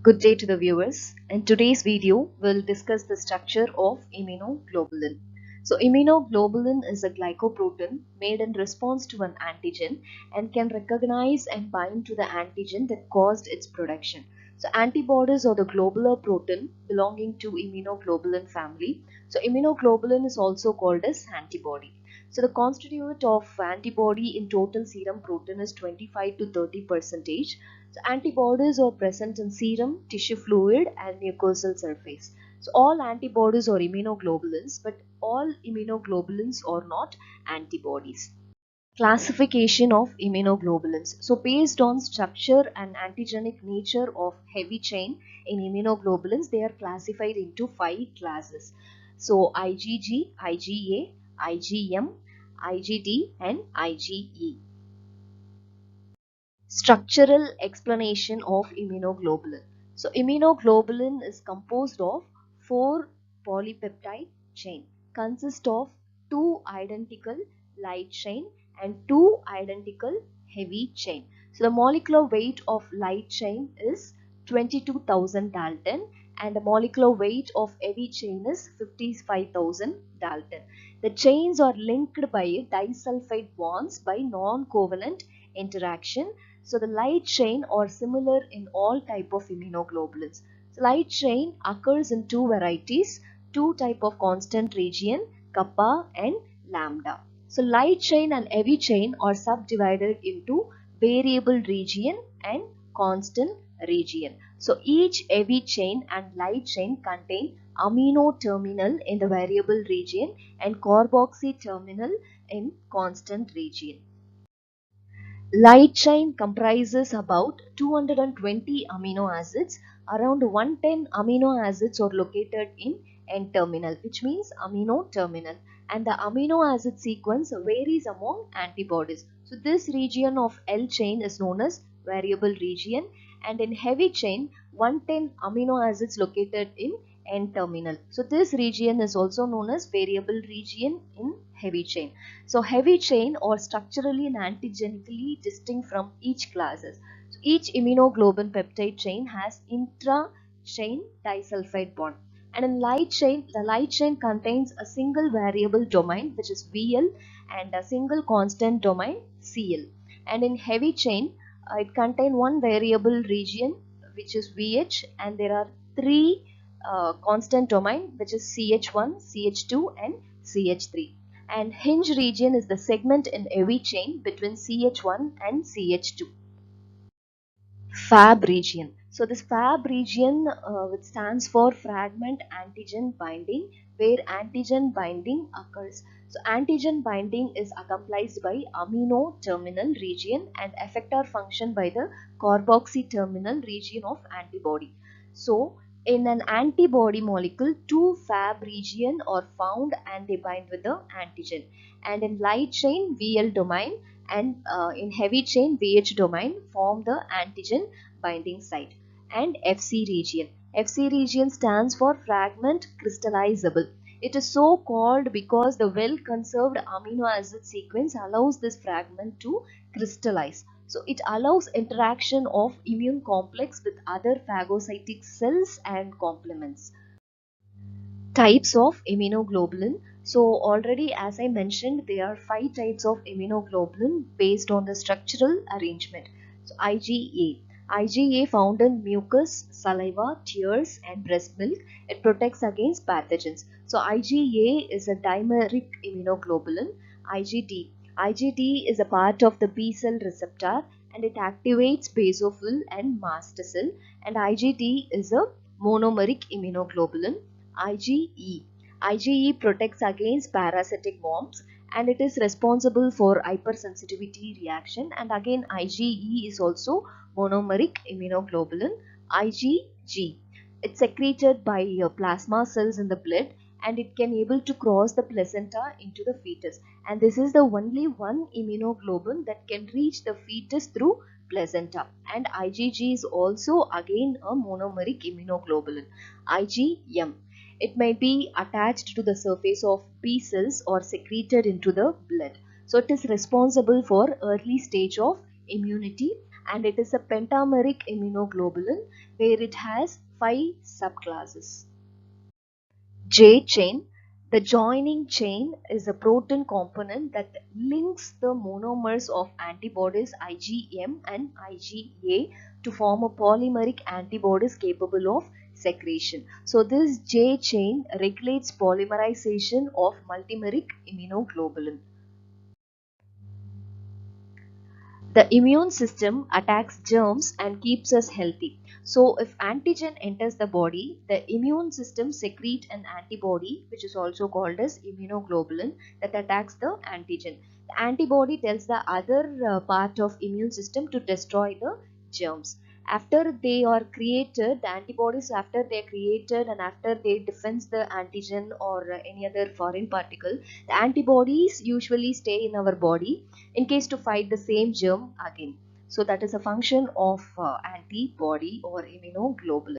Good day to the viewers. In today's video, we'll discuss the structure of immunoglobulin. So immunoglobulin is a glycoprotein made in response to an antigen and can recognize and bind to the antigen that caused its production. So antibodies are the globular protein belonging to immunoglobulin family. So immunoglobulin is also called as antibody. So the constituent of antibody in total serum protein is 25 to 30%. So antibodies are present in serum, tissue fluid and mucosal surface. So all antibodies are immunoglobulins, but all immunoglobulins are not antibodies. Classification of immunoglobulins. So based on structure and antigenic nature of heavy chain in immunoglobulins, they are classified into 5 classes. So IgG, IgA, IgM, IgD and IgE. Structural explanation of immunoglobulin. So immunoglobulin is composed of 4 polypeptide chain, consist of 2 identical light chain and 2 identical heavy chain. So the molecular weight of light chain is 22,000 Dalton and the molecular weight of heavy chain is 55,000 Dalton. The chains are linked by disulfide bonds by non-covalent interaction. So the light chain are similar in all type of immunoglobulins. So light chain occurs in 2 varieties, 2 type of constant region, kappa and lambda. So light chain and heavy chain are subdivided into variable region and constant region. So each heavy chain and light chain contain amino terminal in the variable region and carboxy terminal in constant region. Light chain comprises about 220 amino acids. Around 110 amino acids are located in N-terminal, which means amino terminal. And the amino acid sequence varies among antibodies. So this region of L chain is known as variable region. And in heavy chain, 110 amino acids located in N-terminal. So this region is also known as variable region in heavy chain. So heavy chain are structurally and antigenically distinct from each classes. So each immunoglobulin peptide chain has intra-chain disulfide bond. And in light chain, the light chain contains a single variable domain which is VL and a single constant domain CL. And in heavy chain, it contains one variable region which is VH and there are 3 constant domain which is CH1, CH2 and CH3. And hinge region is the segment in heavy chain between CH1 and CH2. Fab region. So this Fab region which stands for fragment antigen binding, where antigen binding occurs. So antigen binding is accomplished by amino terminal region and effector function by the carboxy terminal region of antibody. So in an antibody molecule, 2 Fab region are found and they bind with the antigen. And in light chain, VL domain and in heavy chain, VH domain form the antigen binding site. And FC region. FC region stands for fragment crystallizable. It is so called because the well conserved amino acid sequence allows this fragment to crystallize. So it allows interaction of immune complex with other phagocytic cells and complements. Types of immunoglobulin. So already as I mentioned, there are 5 types of immunoglobulin based on the structural arrangement. So IgA. IgA found in mucus, saliva, tears and breast milk. It protects against pathogens. So IgA is a dimeric immunoglobulin. IgD. IgD is a part of the B cell receptor and it activates basophil and mast cell. And IgD is a monomeric immunoglobulin. IgE. IgE protects against parasitic worms and it is responsible for hypersensitivity reaction. And again IgE is also monomeric immunoglobulin. IgG. It's secreted by plasma cells in the blood and it can able to cross the placenta into the fetus. And this is the only one immunoglobulin that can reach the fetus through placenta. And IgG is also again a monomeric immunoglobulin. IgM. It may be attached to the surface of B cells or secreted into the blood. So it is responsible for early stage of immunity and it is a pentameric immunoglobulin where it has 5 subclasses. J chain. The joining chain is a protein component that links the monomers of antibodies IgM and IgA to form a polymeric antibodies capable of secretion. So this J chain regulates polymerization of multimeric immunoglobulin. The immune system attacks germs and keeps us healthy. So if antigen enters the body, the immune system secretes an antibody, which is also called as immunoglobulin, that attacks the antigen. The antibody tells the other part of immune system to destroy the germs. After they are created, the antibodies, after they are created and after they defense the antigen or any other foreign particle, the antibodies usually stay in our body in case to fight the same germ again. So that is a function of antibody or immunoglobulin.